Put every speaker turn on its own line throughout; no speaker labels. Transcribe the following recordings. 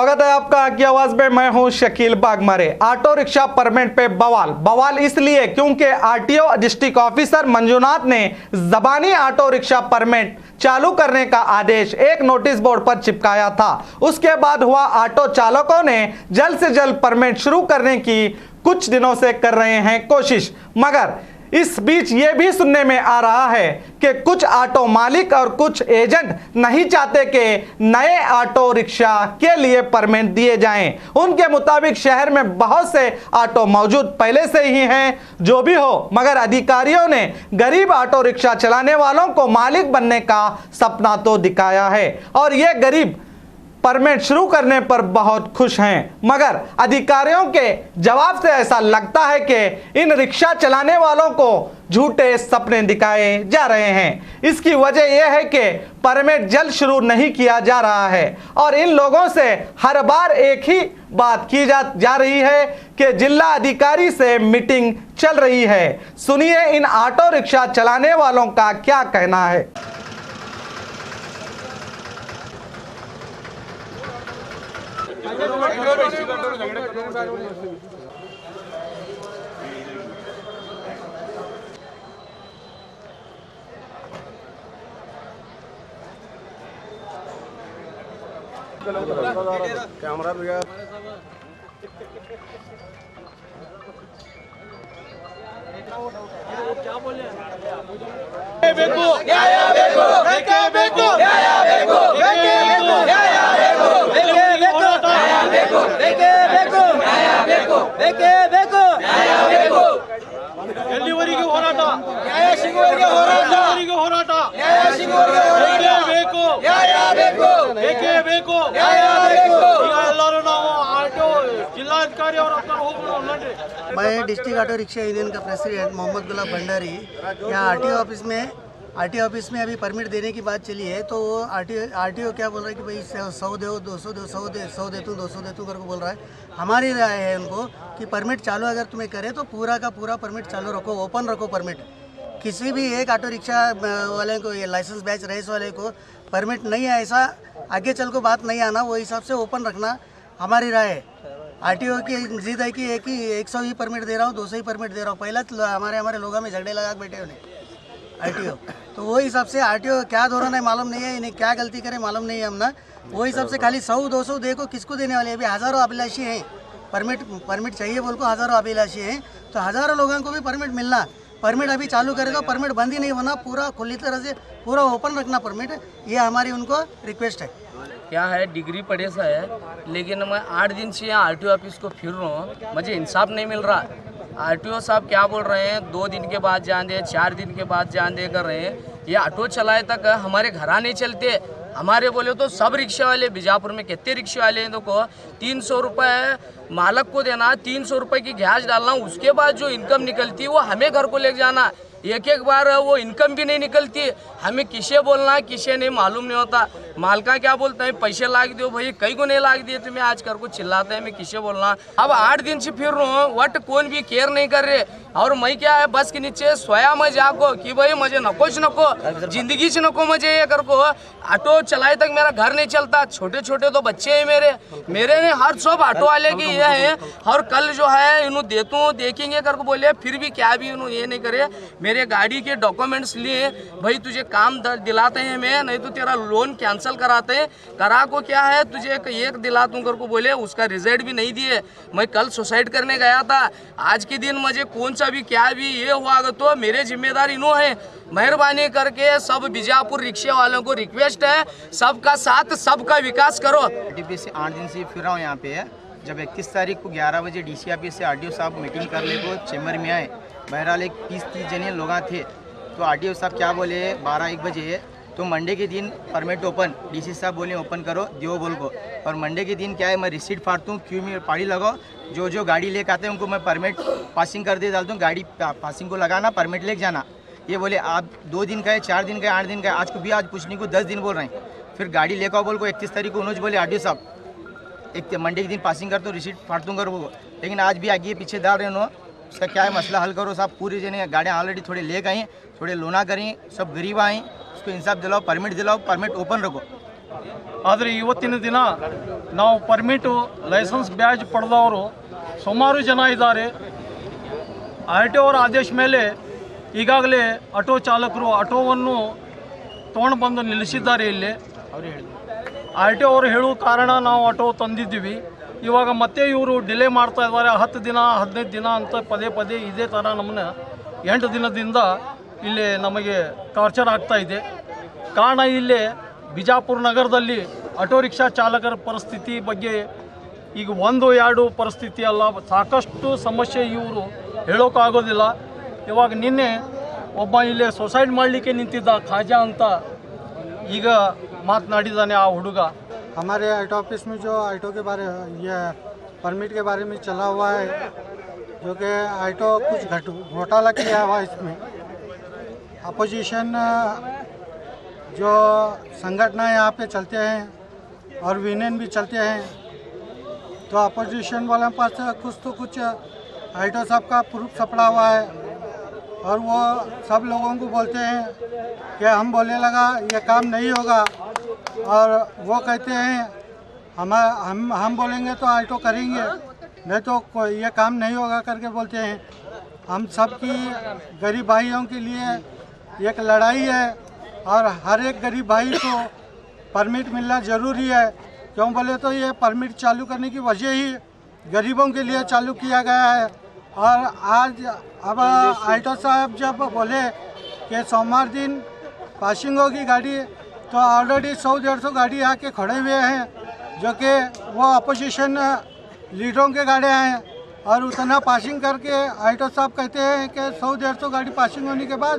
स्वागत है आपका की आवाज में। मैं हूं Shakeel Bagmare. Auto rickshaw permit पे बवाल इसलिए क्योंकि आरटीओ डिस्ट्रिक्ट ऑफिसर मंजुनाथ ने जबानी ऑटो रिक्शा परमिट चालू करने का आदेश एक नोटिस बोर्ड पर चिपकाया था। उसके बाद हुआ ऑटो चालकों ने जल्द से जल्द परमिट शुरू करने की कुछ दिनों से कर रहे हैं कोशिश, मगर इस बीच ये भी सुनने में आ रहा है कि कुछ ऑटो मालिक और कुछ एजेंट नहीं चाहते कि नए ऑटो रिक्शा के लिए परमिट दिए जाएं। उनके मुताबिक शहर में बहुत से ऑटो मौजूद पहले से ही हैं। जो भी हो, मगर अधिकारियों ने गरीब ऑटो रिक्शा चलाने वालों को मालिक बनने का सपना तो दिखाया है और ये गरीब परमिट शुरू करने पर बहुत खुश हैं, मगर अधिकारियों के जवाब से ऐसा लगता है कि इन रिक्शा चलाने वालों को झूठे सपने दिखाए जा रहे हैं। इसकी वजह यह है कि परमिट जल्द शुरू नहीं किया जा रहा है और इन लोगों से हर बार एक ही बात की जा रही है कि जिला अधिकारी से मीटिंग चल रही है। सुनिए इन ऑटो रिक्शा चलाने वालों का क्या कहना है।
कैमरा भैया क्या बोल रहे हैं? बेको या बेको बेके बेको या बेको बेके बेको या बेको बेके बेको या बेको बेके बेको या बेको बेके बेको या बेको ಎಲ್ಲಿವರೆಗೆ ಹೋರಾಟ ನ್ಯಾಯ ಸಿಗುವವರೆಗೆ ಹೋರಾಟ ಎಲ್ಲಿವರೆಗೆ ಹೋರಾಟ ನ್ಯಾಯ ಸಿಗುವವರೆಗೆ ಹೋರಾಟ ಬೇಕು ನ್ಯಾಯ ಬೇಕು ಬೇಕೇ ಬೇಕು ನ್ಯಾಯ ಬೇಕು ಈಗ ಎಲ್ಲರೂ ನಾವು ಆಟೋ जिलाधिकारी और अपना होगा नड्डे।
मैं डिस्ट्रिक्ट ऑटो रिक्शा यूनियन का प्रेसिडेंट मोहम्मद गुलाब भंडारी। यहाँ आरटीओ ऑफिस में अभी परमिट देने की बात चली है, तो वो आरटीओ क्या बोल रहा है कि भाई 100 दो 200 दो 100 देता हूँ 200 देता हूँ करके बोल रहा है। हमारी राय है उनको कि परमिट चालू अगर तुम्हें करे तो पूरा का पूरा परमिट चालू रखो, ओपन रखो परमिट। किसी भी एक ऑटो रिक्शा वाले को, ये लाइसेंस बैच रेस वाले को परमिट नहीं है, ऐसा आगे चल को बात नहीं आना, वो हिसाब से ओपन रखना हमारी राय है। आरटीओ की जिद है कि 100 ही परमिट दे रहा हूँ, 200 ही परमिट दे रहा हूँ। पहले तो हमारे लोगों में झगड़े लगा बैठे उन्हें आरटीओ, तो वो हिसाब से आरटीओ क्या धोरण है मालूम नहीं है, इन्हें क्या गलती करे मालूम नहीं है हमने। वो हिसाब से खाली 100-200 देखो किसको देने वाले। अभी हज़ारों अभिलाषी हैं, परमिट चाहिए बोल को हज़ारों अभिलाषी हैं, तो हज़ारों लोगों को भी परमिट मिलना। परमिट अभी चालू करेगा, परमिट बंद ही नहीं होना, पूरा खुली तरह से पूरा ओपन रखना परमिट। ये हमारी उनको रिक्वेस्ट है।
क्या है, डिग्री पढ़े सा है, लेकिन मैं 8 दिन से यहाँ आरटीओ ऑफिस को फिर रहा हूँ, मुझे इंसाफ नहीं मिल रहा। आरटीओ साहब क्या बोल रहे हैं, 2 दिन के बाद जान दे, 4 दिन के बाद जान दे कर रहे हैं। ये ऑटो चलाए तक हमारे घर नहीं चलते। हमारे बोले तो सब रिक्शा वाले बीजापुर में कितने रिक्शा वाले हैं, तो को 300 रुपये मालक को देना, 300 रुपये की गैस डालना, उसके बाद जो इनकम निकलती है वो हमें घर को ले जाना। एक बार वो इनकम भी नहीं निकलती, हमें किसे बोलना किसे नहीं मालूम नहीं होता। मालका क्या बोलता है, पैसे लाग दो भाई, कई को नहीं लाग दिए तुम्हें, आज कर को चिल्लाते हैं, मैं किसे बोलना। अब 8 दिन से फिर रहा हूँ, वट कौन भी केयर नहीं कर रहे। और मैं क्या है, बस के नीचे सोया मैं जाको कि भाई मुझे नकोच नको, जिंदगी से नको मुझे ये कर को। ऑटो चलाए तक मेरा घर नहीं चलता, छोटे छोटे तो बच्चे हैं मेरे ने हर सब ऑटो वाले की ये है। और कल जो है इन्हों देता हूँ देखेंगे कर को बोले, फिर भी क्या भी इन्हों ये नहीं करे। मेरे गाड़ी के डॉक्यूमेंट्स लिए, भाई तुझे काम दिलाते हैं मैं, नहीं तो तेरा लोन कैंसिल कराते हैं। करा को क्या है, तुझे एक दिला दूं कर को बोले, उसका रिजल्ट भी नहीं दिए। मैं कल सुसाइड करने गया था, आज के दिन मुझे कौन सा भी क्या भी ये हुआ तो मेरे जिम्मेदार इन्हों है। मेहरबानी करके सब बीजापुर रिक्शे वालों को रिक्वेस्ट है, सबका साथ सबका विकास करो।
डीपी से 8 दिन से फिर रहा हूँ यहाँ पे। जब 31 तारीख को 11 बजे डीसी ऑफिस से आरटीओ साहब मीटिंग करने को चैम्बर में आए, बहरहाल एक 30 जने लोग थे, तो आरटीओ साहब क्या बोले 12-1 बजे तो मंडे के दिन परमिट ओपन, डीसी साहब बोले ओपन करो दियो बोल को। और मंडे के दिन क्या है, मैं रिसीट फाड़ता हूँ, क्यों में पाड़ी लगाओ, जो गाड़ी लेकर आते हैं उनको मैं परमिट पासिंग कर दे डालता हूँ, गाड़ी पासिंग को लगाना, परमिट लेके जाना। ये बोले आप 2 दिन का है, 4 दिन का है, 8 दिन का है, आज को भी आज पूछने को 10 दिन बोल रहे हैं। फिर गाड़ी लेकर बोल को 31 तारीख को उन्होंने बोले आरटीओ साहब एक मंडे के दिन पासिंग करता हूँ, रिसीट फाड़ता हूँ कर वो, लेकिन आज भी आगे पीछे डाल रहे हो। उसका क्या है मसला हल करो साहब। पूरे जने गाड़ियाँ ऑलरेडी थोड़े ले गए, थोड़े लोना करें, सब गरीब आए, उसको इंसाफ दिलाओ, परमिट दिलाओ, परमिट ओपन रखो।
ಆದರೆ ಇವತ್ತಿನ ದಿನ ನಾವು ಪರ್ಮಿಟು ಲೈಸೆನ್ಸ್ ಬ್ಯಾಜ್ ಪಡೆದವರು ಸುಮಾರು ಜನ ಇದ್ದಾರೆ. ಆರ್ ಟಿ ಅವರ ಆದೇಶ ಮೇಲೆ ಈಗಾಗಲೇ ಆಟೋ ಚಾಲಕರು ಆಟೋವನ್ನು ತೊಗೊಂಡು ಬಂದು ನಿಲ್ಲಿಸಿದ್ದಾರೆ. ಇಲ್ಲಿ ಆರ್ ಟಿ ಅವರು ಹೇಳುವ ಕಾರಣ ನಾವು ಆಟೋ ತಂದಿದ್ದೀವಿ. ಇವಾಗ ಮತ್ತೆ ಇವರು ಡಿಲೇ ಮಾಡ್ತಾ ಇದ್ದಾರೆ. 10 ದಿನ 15 ದಿನ ಅಂತ ಪದೇ ಪದೇ ಇದೇ ಥರ ನಮ್ಮನ್ನ 8 ದಿನದಿಂದ ಇಲ್ಲಿ ನಮಗೆ ಟಾರ್ಚರ್ ಆಗ್ತಾ ಇದೆ. ಕಾರಣ ಇಲ್ಲಿ ಬಿಜಾಪುರ ನಗರದಲ್ಲಿ ಆಟೋ ರಿಕ್ಷಾ ಚಾಲಕರ ಪರಿಸ್ಥಿತಿ ಬಗ್ಗೆ ಈಗ 1-2 ಪರಿಸ್ಥಿತಿ ಅಲ್ಲ, ಸಾಕಷ್ಟು ಸಮಸ್ಯೆ ಇವರು ಹೇಳೋಕ್ಕಾಗೋದಿಲ್ಲ. ಇವಾಗ ನಿನ್ನೆ ಒಬ್ಬ ಇಲ್ಲಿ ಸೂಸೈಡ್ ಮಾಡಲಿಕ್ಕೆ ನಿಂತಿದ್ದ ಖಾಜಾ ಅಂತ ಈಗ ಮಾತನಾಡಿದ್ದಾನೆ ಆ ಹುಡುಗ.
हमारे आटो ऑफिस में जो आटो के बारे ये परमिट के बारे में चला हुआ है, जो कि आटो कुछ घोटाला किया हुआ इसमें। अपोजिशन जो संगठन यहाँ पे चलते हैं और यूनियन भी चलते हैं, तो अपोजिशन वाले पास कुछ आटो साहब का प्रूफ छपड़ा हुआ है और वो सब लोगों को बोलते हैं कि हम बोलने लगा ये काम नहीं होगा, और वो कहते हैं हम बोलेंगे तो आटो करेंगे, नहीं तो ये काम नहीं होगा करके बोलते हैं। हम सब की गरीब भाइयों के लिए एक लड़ाई है और हर एक गरीब भाई को परमिट मिलना ज़रूरी है। क्यों बोले तो ये परमिट चालू करने की वजह ही गरीबों के लिए चालू किया गया है। और आज अब आटो साहब जब बोले कि सोमवार दिन पासिंग होगी गाड़ी, तो ऑलरेडी 100-150 गाड़ी आके खड़े हुए हैं, जो कि वो अपोजिशन लीडरों के गाड़े हैं, और उतना पासिंग करके आटो साहब कहते हैं कि 100-150 गाड़ी पासिंग होने के बाद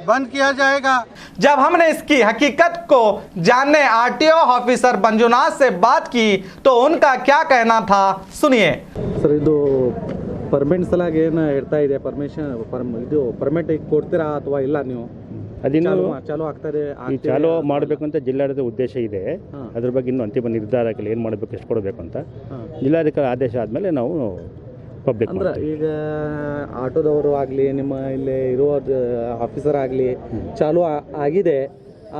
बंद किया जाएगा।
जब हमने इसकी हकीकत को जानने आरटीओ ऑफिसर मंजुनाथ से बात की तो उनका क्या कहना था, सुनिए
सर। ಇದು ಪರ್ಮಿಟ್ ಸಲಾಗಿ ಏನು ಹೇಳ್ತಾ ಇದೆ, ಇದು ಪರ್ಮಿಟ್ ಕೊಡ್ತೀರಾ ಅಥವಾ ಇಲ್ಲ? ನೀವು ಚಾಲು ಆಗ್ತಾರೆ
ಈ ಚಾಲು ಮಾಡಬೇಕು ಅಂತ ಜಿಲ್ಲಾಡಳಿತ ಉದ್ದೇಶ ಇದೆ. ಅದ್ರ ಬಗ್ಗೆ ಇನ್ನೂ ಅಂತಿಮ ನಿರ್ಧಾರ ಆಗಿಲ್ಲ, ಏನು ಮಾಡಬೇಕು, ಎಷ್ಟು ಕೊಡಬೇಕು ಅಂತ. ಜಿಲ್ಲಾಧಿಕಾರಿ ಆದೇಶ ಆದಮೇಲೆ ನಾವು ಪಬ್ಲಿಕ್
ಅಂದ್ರೆ ಈಗ ಆಟೋದವರು ಆಗಲಿ ನಿಮ್ಮ ಇಲ್ಲಿ ಇರುವ ಆಫೀಸರ್ ಆಗಲಿ ಚಾಲು ಆಗಿದೆ,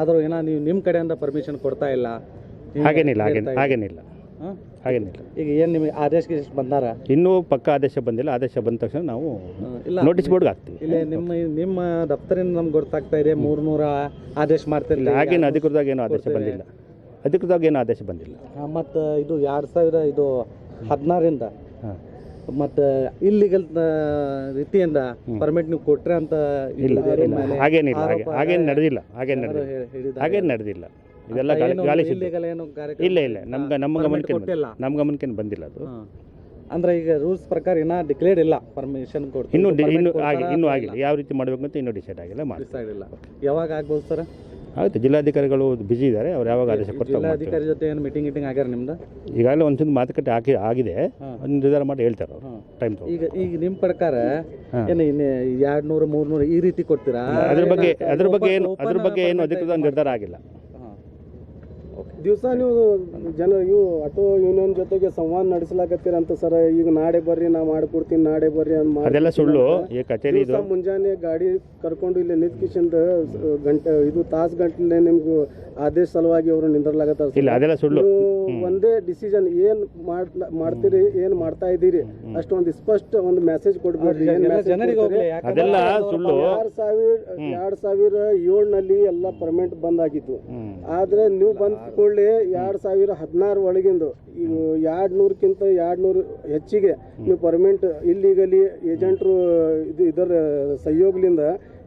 ಆದರೂ ಏನೋ ನೀವು ನಿಮ್ಮ ಕಡೆಯಿಂದ ಪರ್ಮಿಷನ್ ಕೊಡ್ತಾ ಇಲ್ಲ?
ಹಾಗೇನಿಲ್ಲ.
ಈಗ ಏನು ನಿಮಗೆ ಆದೇಶ ಬಂದಾರ?
ಇನ್ನೂ ಪಕ್ಕ ಆದೇಶ ಬಂದಿಲ್ಲ. ಆದೇಶ ಬಂದ ತಕ್ಷಣ ನಾವು ನೋಟಿಸ್ ಬೋರ್ಡ್ಗೆ ಹಾಕ್ತೀವಿ.
ಇಲ್ಲಿ ನಿಮ್ಮ ದಫ್ತರಿಂದ ನಮ್ಗೆ ಗೊತ್ತಾಗ್ತಾ ಇದೆ 300 ಆದೇಶ ಮಾಡ್ತಿರಲಿಲ್ಲ.
ಹಾಗೇನು ಅಧಿಕೃತವಾಗಿ ಏನೂ ಆದೇಶ ಬಂದಿಲ್ಲ.
ಮತ್ತು ಇದು 2016ರಿಂದ ಮತ್ತು ಇಲ್ಲಿಗಲ್ ರೀತಿಯಿಂದ ಪರ್ಮಿಟ್ ನೀವು ಕೊಟ್ರೆ ಅಂತ
ಹಾಗೇನು ನಡೆದಿಲ್ಲ. ಇದೆಲ್ಲ ಗಾಳಿ ಇಲ್ಲ ನಮ್ಮ ಗಮನಕ್ಕೆ ಬಂದಿಲ್ಲ ಅದು.
ಅಂದ್ರೆ ಈಗ ರೂಲ್ಸ್ ಪ್ರಕಾರ ಇನ್ನೂ ಡಿಕ್ಲೇರ್ಡ್ ಇಲ್ಲ, ಪರ್ಮಿಷನ್ ಕೊಡ್ತೀವಿ
ಇನ್ನೂ ಆಗಿಲ್ಲ. ಯಾವ ರೀತಿ ಮಾಡಬೇಕು ಅಂತ ಇನ್ನೂ ಡಿಸೈಡ್ ಆಗಿಲ್ಲ.
ಯಾವಾಗ ಆಗ್ಬೋದು ಸರ್?
ಆಗುತ್ತೆ, ಜಿಲ್ಲಾಧಿಕಾರಿಗಳು ಬಿಜಿ ಇದ್ದಾರೆ, ಅವ್ರು ಯಾವಾಗ ಆದೇಶ ಕೊಡ್ತಾರೆ.
ಜಿಲ್ಲಾಧಿಕಾರಿ ಜೊತೆ ಏನು ಮೀಟಿಂಗ್ ಆಗ್ಯಾರ ನಿಮ್ದು?
ಈಗಾಗಲೇ ಒಂದ್ಸಲ ಮಾತುಕತೆ ಆಗಿದೆ, ಒಂದು ನಿರ್ಧಾರ ಮಾಡಿ ಹೇಳ್ತಾರೆ ಅವರು. ಟೈಮ್
ಈಗ ನಿಮ್ಮ ಪ್ರಕಾರ ಏನು 200-300 ಈ ರೀತಿ ಕೊಡ್ತೀರಾ?
ಅದ್ರ ಬಗ್ಗೆ ಏನು ಅಧಿಕೃತ ನಿರ್ಧಾರ ಆಗಿಲ್ಲ.
ದಿವಸ ನೀವು ಆಟೋ ಯೂನಿಯನ್ ಜೊತೆಗೆ ಸಂವಾದ ನಡೆಸಲಾಕತ್ತೀರಂತ ಸರ್. ಈಗ ನಾಳೆ ಬರ್ರಿ, ನಾ ಮಾಡಿಕೊಡ್ತೀನಿ, ನಾಳೆ ಬರ್ರಿ ಅಂತ
ಅದೆಲ್ಲ ಸುಳ್ಳು. ಈ ಕಚೇರಿ
ಮುಂಜಾನೆ ಗಾಡಿ ಕರ್ಕೊಂಡು ಇಲ್ಲಿ ನಿಂತ್ಕಿಸಿಂದ ತಾಸು ಗಂಟಲೆ ನಿಮ್ಗೆ ಆದೇಶ ಸಲುವಾಗಿ ಅವರು ನಿಂದ್ರಲಾಗತ್ತಾರ.
ಅದೆಲ್ಲ ಸುಳ್ಳು.
ಒಂದೇ ಡಿಸಿಷನ್ ಏನ್ ಮಾಡ್ತೀರಿ, ಏನ್ ಮಾಡ್ತಾ ಇದ್ದೀರಿ ಅಷ್ಟೊಂದು ಸ್ಪಷ್ಟ ಒಂದು ಮೆಸೇಜ್ ಕೊಡ್ಬೇಡ್ರಿ. 2007ನಲ್ಲಿ ಎಲ್ಲ ಪರ್ಮಿಟ್ ಬಂದ್ ಆಗಿತ್ತು. ಆದ್ರೆ ನೀವು ಬಂದ್ ಕೂಡಲೇ 2016 ಒಳಗಿಂದು 200ಕ್ಕಿಂತ 200 ಹೆಚ್ಚಿಗೆ ನೀವು ಪರ್ಮಿಟ್ ಇಲ್ಲಿಗಲಿ ಏಜೆಂಟ್ರು ಇದರ ಸಹಯೋಗದಿಂದ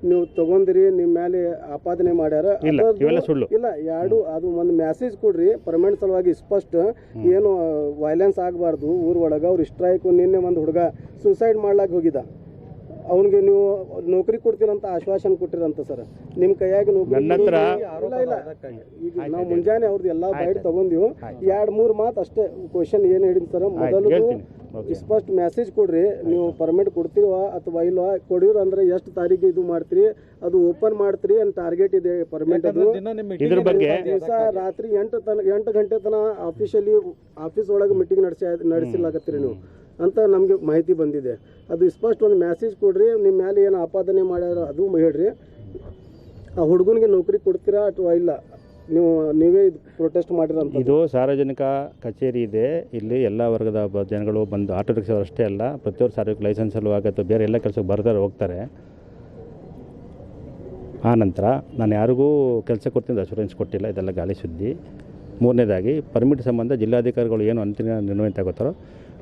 ನೀವು ತಗೊಂಡಿರಿ, ನಿಮ್ಮ ಮೇಲೆ ಆಪಾದನೆ ಮಾಡ್ಯಾರ. ಇಲ್ಲ, ಅದು ಒಂದು ಮೆಸೇಜ್ ಕೊಡ್ರಿ ಪರ್ಮನೆಂಟ್ ಸಲುವಾಗಿ ಸ್ಪಷ್ಟ. ಏನು ವೈಲೆನ್ಸ್ ಆಗಬಾರ್ದು ಊರ್ ಒಳಗ. ಅವ್ರು ಸ್ಟ್ರೈಕ್, ನಿನ್ನೆ ಒಂದು ಹುಡುಗ ಸೂಸೈಡ್ ಮಾಡ್ಲಾಕ್ ಹೋಗಿದ್ದ, ಅವನಿಗೆ ನೀವು ನೌಕರಿ ಕೊಡ್ತೀರಂತ ಆಶ್ವಾಸನೆ ಕೊಟ್ಟಿರಂತ ಸರ್. ನಿಮ್ಮ ಕೈಯಾಗಿ ನೌಕರಿ ಈಗ ನಾವು ಮುಂಜಾನೆ ಅವ್ರದ್ದು ಎಲ್ಲಾ ಬೈಟ್ ತಗೊಂಡಿವು. 2-3 ಮಾತು ಅಷ್ಟೇ ಕ್ವಶನ್ ಏನ್ ಹೇಳಿದ್ ಸರ್. ಮೊದಲು ಸ್ಪಷ್ಟ ಮೆಸೇಜ್ ಕೊಡ್ರಿ, ನೀವು ಪರ್ಮಿಟ್ ಕೊಡ್ತೀವ ಅಥವಾ ಇಲ್ವಾ, ಕೊಡಿವ್ರ ಅಂದ್ರೆ ಎಷ್ಟು ತಾರೀಕಿಗೆ ಇದು ಮಾಡ್ತೀರಿ, ಅದು ಓಪನ್ ಮಾಡ್ತೀರಿ ಅಂತ ಟಾರ್ಗೆಟ್ ಇದೆ ಪರ್ಮಿಟ್. ಅದು ದಿವಸ ರಾತ್ರಿ 8 ಗಂಟೆ ತನಕ ಆಫೀಸ್ ಒಳಗೆ ಮೀಟಿಂಗ್ ನಡೆಸಲಾಗತ್ತೀರಿ ನೀವು ಅಂತ ನಮಗೆ ಮಾಹಿತಿ ಬಂದಿದೆ. ಅದು ಸ್ಪಷ್ಟ ಒಂದು ಮೆಸೇಜ್ ಕೊಡ್ರಿ. ನಿಮ್ಮ ಮೇಲೆ ಏನು ಆಪಾದನೆ ಮಾಡ್ಯಾರ ಅದು ಹೇಳ್ರಿ. ಆ ಹುಡುಗನಿಗೆ ನೌಕರಿ ಕೊಡ್ತೀರಾ ಅಥವಾ ಇಲ್ಲ ನೀವೇ ಇದು ಪ್ರೊಟೆಸ್ಟ್ ಮಾಡಿರೋಂಥ
ಇದು ಸಾರ್ವಜನಿಕ ಕಚೇರಿ ಇದೆ. ಇಲ್ಲಿ ಎಲ್ಲ ವರ್ಗದ ಜನಗಳು ಬಂದು ಆಟೋ ರಿಕ್ಷಾವರು ಅಷ್ಟೇ ಅಲ್ಲ, ಪ್ರತಿಯೊಬ್ಬರು ಸಾರ್ವಜನಿಕ ಲೈಸೆನ್ಸ್ ಸಲುವಾಗಿ ಅಥವಾ ಬೇರೆ ಎಲ್ಲ ಕೆಲಸಕ್ಕೆ ಬರ್ತಾರೆ ಹೋಗ್ತಾರೆ. ಆ ನಂತರ ನಾನು ಯಾರಿಗೂ ಕೆಲಸ ಕೊಡ್ತೀನಿ ಅಶೂರೆನ್ಸ್ ಕೊಟ್ಟಿಲ್ಲ, ಇದೆಲ್ಲ ಗಾಳಿ ಸುದ್ದಿ. ಮೂರನೇದಾಗಿ ಪರ್ಮಿಟ್ ಸಂಬಂಧ ಜಿಲ್ಲಾಧಿಕಾರಿಗಳು ಏನು ಅಂತಿಮ ನಿರ್ಣಯ ತಗೋತಾರೋ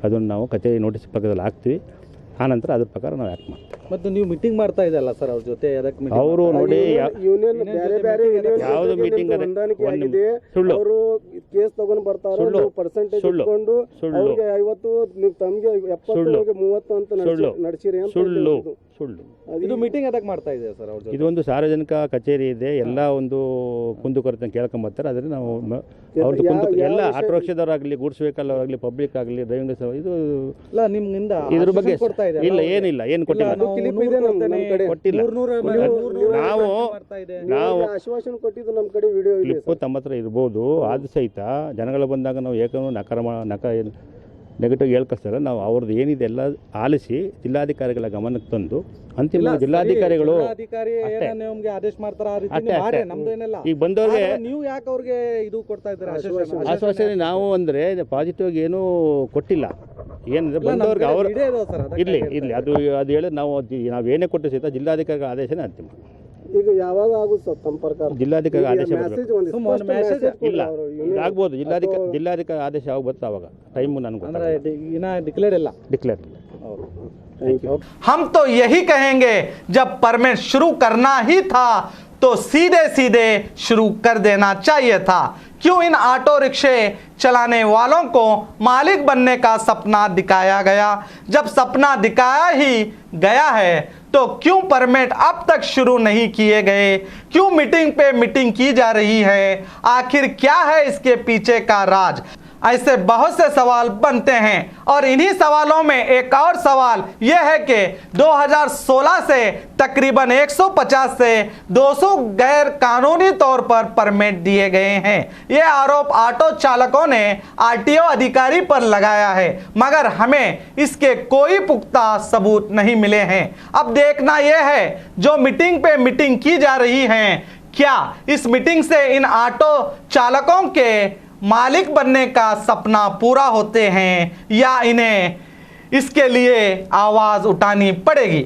ಅದನ್ನು ನಾವು ಕಚೇರಿ ನೋಟಿಸ್ ಪಕ್ಕದಲ್ಲಿ ಹಾಕ್ತೀವಿ. ಆನಂತರ ಅದ್ರ ಪ್ರಕಾರ ನಾವು ಆ್ಯಕ್ಟ್ ಮಾಡ್ತೀವಿ.
ಮತ್ತು ನೀವು ಮೀಟಿಂಗ್ ಮಾಡ್ತಾ ಇದ್ದಲ್ಲ ಸರ್ ಅವ್ರ ಜೊತೆ,
ಅವರು ನೋಡಿ
ಯೂನಿಯನ್ ಬೇರೆ ಬೇರೆ
ಯಾವುದು ಮೀಟಿಂಗ್
ಹೊಂದಾಣಿಕೆ ಆಗಿದೆ.
ಸುಳ್ಳು
ಅವರು ಕೇಸ್ ತಗೊಂಡು ಬರ್ತಾರೆ, ಪರ್ಸೆಂಟೇಜ್ ಇಟ್ಕೊಂಡು ಅವ್ರಿಗೆ 50 ನೀವು ತಮಗೆ 70 30 ಅಂತ ನಡೆಸಿರಿ ಅಂತ.
ಸುಳ್ಳು ಸುಳ್ಳು.
ಇದು ಮೀಟಿಂಗ್ ಅದಕ್ಕೆ ಮಾಡ್ತಾ ಇದೆ ಸರ್ ಅವ್ರ ಜೊತೆ.
ಇದೊಂದು ಸಾರ್ವಜನಿಕ ಕಚೇರಿ ಇದೆ, ಎಲ್ಲ ಒಂದು ಕುಂದುಕೊರತೆ ಕೇಳ್ಕೊಂಬರ್ತಾರೆ. ಅದರಿಂದ ನಾವು ಅವ್ರದ್ದು ಎಲ್ಲ ಆಟೋ ರಿಕ್ಷಾದವರಾಗಲಿ, ಗೂಡ್ಸ್ ವೆಹಿಕಲ್ ಅವರಾಗಲಿ, ಪಬ್ಲಿಕ್ ಆಗಲಿ, ಡ್ರೈವಿಂಗ್ ಇದು
ಇಲ್ಲ ನಿಮ್ಮಿಂದ
ಇದ್ರ ಬಗ್ಗೆ ಇಲ್ಲ, ಏನಿಲ್ಲ, ಏನು ಕೊಟ್ಟಿಲ್ಲ, ನಾವು
ಆಶ್ವಾಸನೆ ಕೊಟ್ಟಿದ್ದು ನಮ್ಮ ಕಡೆ ವಿಡಿಯೋ ಇದೆ.
ಕ್ಲಿಪ್ಪು ತಮ್ಮ ಹತ್ರ ಇರ್ಬೋದು. ಆದ ಸಹಿತ ಜನಗಳು ಬಂದಾಗ ನಾವು ಏಕನೂ ನೆಗೆಟಿವ್ ಹೇಳ್ಕಳಿಸ್ತಾರೆ. ನಾವು ಅವ್ರದ್ದು ಏನಿದೆ ಎಲ್ಲ ಆಲಿಸಿ ಜಿಲ್ಲಾಧಿಕಾರಿಗಳ ಗಮನಕ್ಕೆ ತಂದು ಅಂತಿಮ ಜಿಲ್ಲಾಧಿಕಾರಿಗಳು
ನಿಮ್ಗೆ ಆದೇಶ ಮಾಡ್ತಾರ ಆ ರೀತಿ ನಮ್ದೇನೆಲ್ಲ.
ಈಗ ಬಂದವ್ರಿಗೆ
ನೀವು ಯಾಕೆ ಅವ್ರಿಗೆ ಇದು ಕೊಡ್ತಾ ಇದ್ದಾರೆ
ಆಶ್ವಾಸನೆ? ನಾವು ಅಂದರೆ ಪಾಸಿಟಿವ್ ಆಗಿ ಏನೂ ಕೊಟ್ಟಿಲ್ಲ. ಏನಂದ್ರೆ ಬಂದವ್ರಿಗೆ ಅವ್ರು ಇರಲಿ ಅದು ಹೇಳಿ ನಾವೇನೇ ಕೊಟ್ಟು ಸಹಿತ ಜಿಲ್ಲಾಧಿಕಾರಿಗಳ ಆದೇಶನೇ ಅಂತಿಮ.
ಈಗ ಯಾವಾಗ ಆಗುತ್ತೆ ಸಂಪರ್ಕ?
ಜಿಲ್ಲಾಧಿಕಾರಿ ಆದೇಶ ಇಲ್ಲ ಆಗ್ಬೋದು. ಜಿಲ್ಲಾಧಿಕಾರಿ ಆದೇಶ ಯಾವಾಗ ಬರುತ್ತೆ ಅವಾಗ ಟೈಮು ನನಗೆ
ಡಿಕ್ಲೇರ್ ಇಲ್ಲ.
हम तो यही कहेंगे, जब परमिट शुरू करना ही था तो सीधे सीधे शुरू कर देना चाहिए था। क्यों इन ऑटो रिक्शे चलाने वालों को मालिक बनने का सपना दिखाया गया? जब सपना दिखाया ही गया है तो क्यों परमिट अब तक शुरू नहीं किए गए? क्यों मीटिंग पे मीटिंग की जा रही है? आखिर क्या है इसके पीछे का राज? ऐसे बहुत से सवाल बनते हैं और इन्हीं सवालों में एक और सवाल यह है कि 2016 से तकरीबन 150 से 200 गैर कानूनी तौर पर परमिट दिए गए हैं। ये आरोप ऑटो चालकों ने आरटीओ अधिकारी पर लगाया है, मगर हमें इसके कोई पुख्ता सबूत नहीं मिले हैं। अब देखना यह है जो मीटिंग पे मीटिंग की जा रही है, क्या इस मीटिंग से इन ऑटो चालकों के मालिक बनने का सपना पूरा होते हैं या इन्हें इसके लिए आवाज उठानी पड़ेगी।